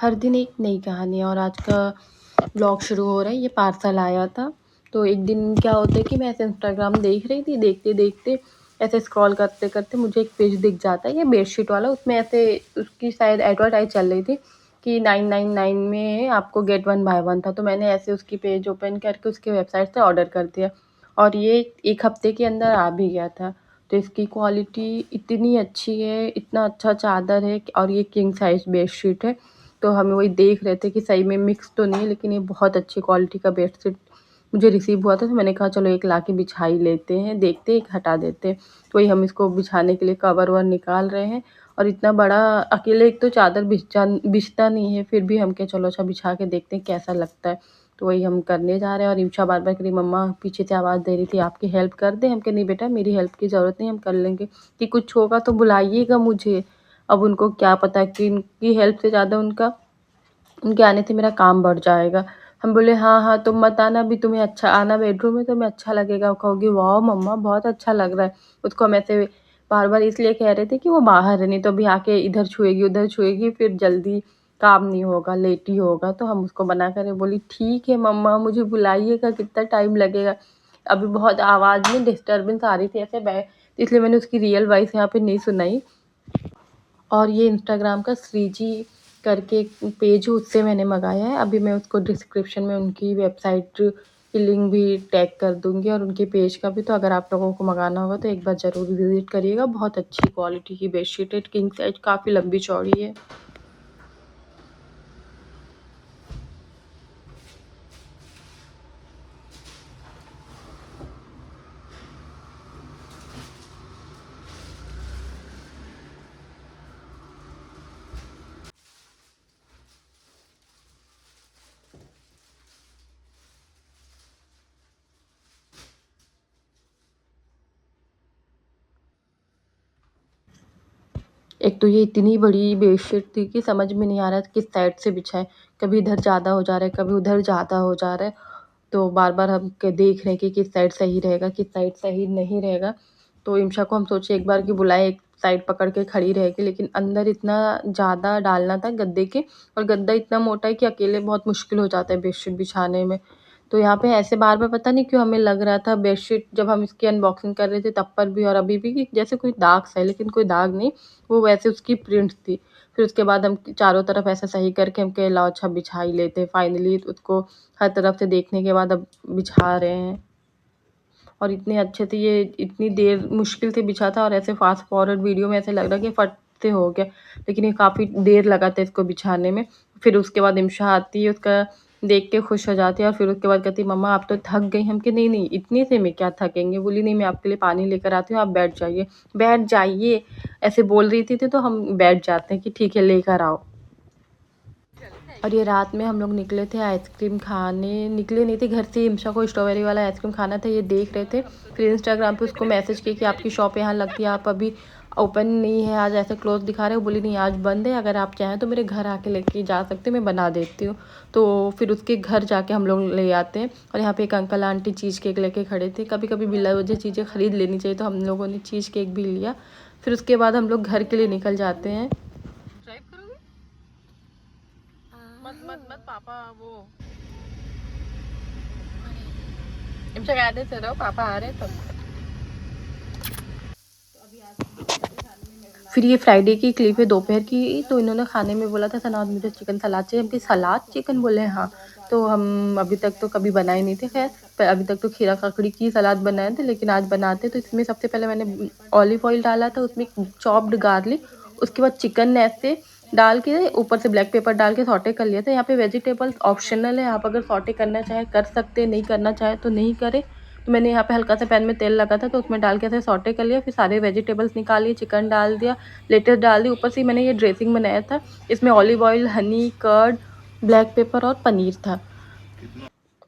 हर दिन एक नई कहानी है और आज का ब्लॉग शुरू हो रहा है। ये पार्सल आया था। तो एक दिन क्या होता है कि मैं ऐसे इंस्टाग्राम देख रही थी, देखते देखते ऐसे स्क्रॉल करते करते मुझे एक पेज दिख जाता है, ये बेडशीट वाला। उसमें ऐसे उसकी शायद एडवर्टाइज चल रही थी कि 999 में आपको गेट 1 बाय 1 था। तो मैंने ऐसे उसकी पेज ओपन करके उसकी वेबसाइट से ऑर्डर कर दिया और ये एक हफ्ते के अंदर आ भी गया था। तो इसकी क्वालिटी इतनी अच्छी है, इतना अच्छा चादर है और ये किंग साइज़ बेडशीट है। तो हम वही देख रहे थे कि सही में मिक्स तो नहीं, लेकिन ये बहुत अच्छी क्वालिटी का बेडशीट मुझे रिसीव हुआ था। तो मैंने कहा चलो एक लाके बिछा ही लेते हैं, देखते हैं, एक हटा देते हैं। तो वही हम इसको बिछाने के लिए कवर वर निकाल रहे हैं और इतना बड़ा अकेले एक तो चादर बिछता नहीं है, फिर भी हम क्या चलो अच्छा बिछा के देखते हैं कैसा लगता है। तो वही हम करने जा रहे हैं और इम्शा बार बार कह रही मम्मा, पीछे से आवाज़ दे रही थी आपकी हेल्प कर दें। हम कहे नहीं बेटा, मेरी हेल्प की ज़रूरत नहीं, हम कर लेंगे, कि कुछ होगा तो बुलाइएगा मुझे। अब उनको क्या पता कि इनकी हेल्प से ज़्यादा उनके आने से मेरा काम बढ़ जाएगा। हम बोले हाँ हाँ तुम मत आना, अभी तुम्हें अच्छा आना बेडरूम में, तुम्हें अच्छा लगेगा। वो कहोगी वाह मम्मा बहुत अच्छा लग रहा है। उसको हम ऐसे बार बार इसलिए कह रहे थे कि वो बाहर है, नहीं तो अभी आके इधर छुएगी उधर छुएगी, फिर जल्दी काम नहीं होगा, लेट ही होगा। तो हम उसको मना करें, बोली ठीक है मम्मा मुझे बुलाइएगा, कितना टाइम लगेगा। अभी बहुत आवाज़ में डिस्टर्बेंस आ रही थी ऐसे इसलिए मैंने उसकी रियल वॉइस यहाँ पे नहीं सुनाई। और ये इंस्टाग्राम का श्रीजी करके एक पेज है, उससे मैंने मंगाया है। अभी मैं उसको डिस्क्रिप्शन में उनकी वेबसाइट की लिंक भी टैग कर दूँगी और उनके पेज का भी। तो अगर आप लोगों को मंगाना होगा तो एक बार ज़रूर विज़िट करिएगा। बहुत अच्छी क्वालिटी की बेडशीट है, किंग साइज़, काफ़ी लंबी चौड़ी है। एक तो ये इतनी बड़ी बेडशीट थी कि समझ में नहीं आ रहा था किस साइड से बिछाएँ। कभी इधर ज़्यादा हो जा रहा है, कभी उधर ज़्यादा हो जा रहा है। तो बार-बार हम देख रहे हैं कि किस साइड सही रहेगा, किस साइड सही नहीं रहेगा। तो इम्शा को हम सोचे एक बार कि बुलाएँ, एक साइड पकड़ के खड़ी रहेगी, लेकिन अंदर इतना ज़्यादा डालना था गद्दे के और गद्दा इतना मोटा है कि अकेले बहुत मुश्किल हो जाता है बेडशीट बिछाने में। तो यहाँ पे ऐसे बार-बार पता नहीं क्यों हमें लग रहा था बेडशीट जब हम इसकी अनबॉक्सिंग कर रहे थे तब पर भी और अभी भी कि जैसे कोई दाग सा है, लेकिन कोई दाग नहीं, वो वैसे उसकी प्रिंट्स थी। फिर उसके बाद हम चारों तरफ ऐसा सही करके हम कहे लाओ अच्छा बिछा ही लेते हैं। फाइनली उसको हर तरफ से देखने के बाद अब बिछा रहे हैं और इतने अच्छे से ये इतनी देर मुश्किल से बिछा था और ऐसे फास्ट फॉरवर्ड वीडियो में ऐसे लग रहा है कि फट से हो गया, लेकिन ये काफ़ी देर लगा था इसको बिछाने में। फिर उसके बाद इम्शा आती है, उसका देख के खुश हो जाती है और फिर उसके बाद कहती है मम्मा आप तो थक गई। हम कि नहीं नहीं इतने से में क्या थकेंगे। बोली नहीं मैं आपके लिए पानी लेकर आती हूँ, आप बैठ जाइए बैठ जाइए, ऐसे बोल रही थी तो हम बैठ जाते हैं कि ठीक है लेकर आओ। और ये रात में हम लोग निकले थे आइसक्रीम खाने, निकले नहीं थे घर से, इम्शा को स्ट्रॉबेरी वाला आइसक्रीम खाना था, ये देख रहे थे। फिर इंस्टाग्राम पे उसको मैसेज किया कि आपकी शॉप यहाँ लगती है, आप अभी ओपन नहीं है आज, ऐसे क्लोज दिखा रहे हो। बोली नहीं आज बंद है, अगर आप चाहें तो मेरे घर आके लेके जा सकते हैं, मैं बना देती हूँ। तो फिर उसके घर जाके हम लोग ले आते हैं। और यहाँ पे एक अंकल आंटी चीज़ केक लेके खड़े थे। कभी कभी बिल्ला वजह चीज़ें ख़रीद लेनी चाहिए, तो हम लोगों ने चीज़ केक भी लिया। फिर उसके बाद हम लोग घर के लिए निकल जाते हैं। मत मत मत पापा वो इम्शा कहने से रहो पापा आ रहे हैं तब। फिर ये फ्राइडे की क्लिप है दोपहर की। तो इन्होंने खाने में बोला था सनाद मुझे चिकन सलाद चाहिए। हमके सलाद चिकन बोले हैं हाँ। तो हम अभी तक तो कभी बनाए नहीं थे, खैर अभी तक तो खीरा ककड़ी की सलाद बनाए थे, लेकिन आज बनाते। तो इसमें सबसे पहले मैंने ऑलिव ऑयल डाला था, उसमें चॉप्ड गार्लिक, उसके बाद चिकन ऐसे डाल के ऊपर से ब्लैक पेपर डाल के सॉटे कर लिया था। यहाँ पे वेजिटेबल्स ऑप्शनल है, आप अगर सॉटे करना चाहे कर सकते, नहीं करना चाहे तो नहीं करें। तो मैंने यहाँ पे हल्का सा पैन में तेल लगा था तो उसमें डाल के ऐसे सॉटे कर लिया। फिर सारे वेजिटेबल्स निकाल लिए, चिकन डाल दिया, लेट्स डाल दी, ऊपर से मैंने ये ड्रेसिंग बनाया था। इसमें olive oil, honey, curd, black pepper और पनीर था।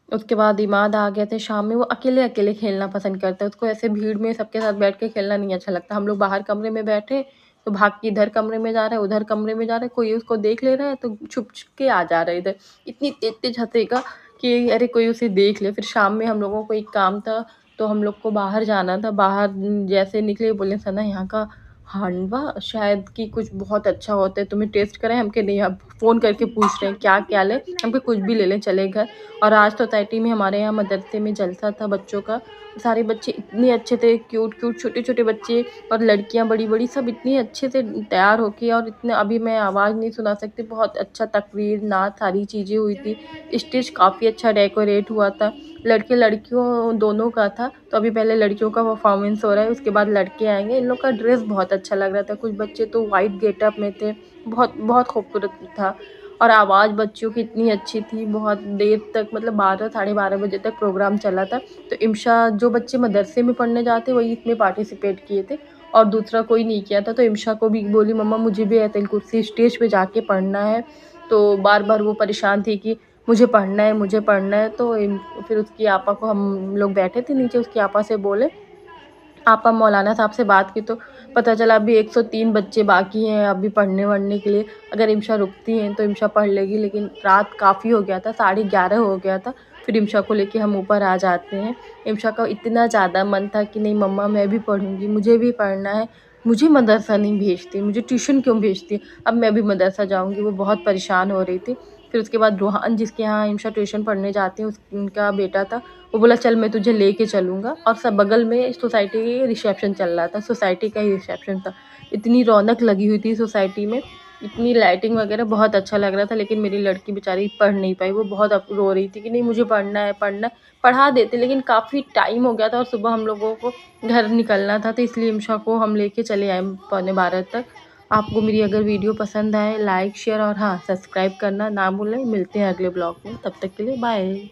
उसके बाद इमाद आ गए थे शाम में। वो अकेले अकेले खेलना पसंद करता है, उसको ऐसे भीड़ में सबके साथ बैठ के खेलना नहीं अच्छा लगता। हम लोग बाहर कमरे में बैठे तो भाग के इधर कमरे में जा रहा है, उधर कमरे में जा रहा है, कोई उसको देख ले रहा है तो छुप छुप के आ जा रहा है इधर। इतनी तेज तेज हंसेगा कि अरे कोई उसे देख ले। फिर शाम में हम लोगों को एक काम था, तो हम लोग को बाहर जाना था। बाहर जैसे निकले बोले सना यहाँ का हांडवा शायद कि कुछ बहुत अच्छा होता है, तुम्हें टेस्ट कराएँ हम? कहे नहीं, आप फ़ोन करके पूछ रहे हैं क्या-क्या लें? हम कहे कुछ भी ले लें, चलें घर। और आज सोसाइटी में हमारे यहाँ मदरसे में जलसा था बच्चों का, सारे बच्चे इतने अच्छे थे, क्यूट-क्यूट छोटे-छोटे बच्चे और लड़कियाँ बड़ी-बड़ी सब इतनी अच्छे से तैयार होके, और इतने अभी मैं आवाज़ नहीं सुना सकती, बहुत अच्छा तकरीर, नात, सारी चीज़ें हुई थी। स्टेज काफ़ी अच्छा डेकोरेट हुआ था। लड़के-लड़कियों दोनों का था, तो अभी पहले लड़कियों का परफॉर्मेंस हो रहा है, उसके बाद लड़के आएँगे। इन लोग का ड्रेस बहुत अच्छा लग रहा था, कुछ बच्चे तो व्हाइट गेटअप में थे, बहुत बहुत खूबसूरत था। और आवाज़ बच्चों की इतनी अच्छी थी, बहुत देर तक, मतलब 12 साढ़े 12 बजे तक प्रोग्राम चला था। तो इम्शा, जो बच्चे मदरसे में पढ़ने जाते वही इसमें पार्टिसिपेट किए थे और दूसरा कोई नहीं किया था। तो इम्शा को भी बोली, मम्मा मुझे भी आयतुल कुर्सी स्टेज पे जाके पढ़ना है। तो बार-बार वो परेशान थी कि मुझे पढ़ना है, मुझे पढ़ना है। तो फिर उसकी आपा को, हम लोग बैठे थे नीचे, उसकी आपा से बोले, आपा मौलाना साहब से बात की तो पता चला अभी 103 बच्चे बाकी हैं अभी पढ़ने-वढ़ने के लिए। अगर इम्शा रुकती हैं तो इम्शा पढ़ लेगी, लेकिन रात काफ़ी हो गया था, 11:30 हो गया था। फिर इम्शा को लेके हम ऊपर आ जाते हैं। इम्शा का इतना ज़्यादा मन था कि नहीं मम्मा मैं भी पढ़ूँगी, मुझे भी पढ़ना है, मुझे मदरसा नहीं भेजती, मुझे ट्यूशन क्यों भेजती, अब मैं भी मदरसा जाऊँगी। वो बहुत परेशान हो रही थी। फिर उसके बाद रोहान, जिसके यहाँ इम्शा ट्यूशन पढ़ने जाती है, उनका बेटा था, वो बोला चल मैं तुझे लेके चलूँगा। और सब बगल में सोसाइटी के रिसेप्शन चल रहा था, सोसाइटी का ही रिसेप्शन था। इतनी रौनक लगी हुई थी सोसाइटी में, इतनी लाइटिंग वगैरह, बहुत अच्छा लग रहा था। लेकिन मेरी लड़की बेचारी पढ़ नहीं पाई, वो बहुत अब रो रही थी कि नहीं मुझे पढ़ना है, पढ़ना है। पढ़ा देते, लेकिन काफ़ी टाइम हो गया था और सुबह हम लोगों को घर निकलना था, तो इसलिए इम्शा को हम लेके चले आए 11:45 तक। आपको मेरी अगर वीडियो पसंद आए, लाइक शेयर और हाँ सब्सक्राइब करना ना भूलें। मिलते हैं अगले ब्लॉग में, तब तक के लिए बाय।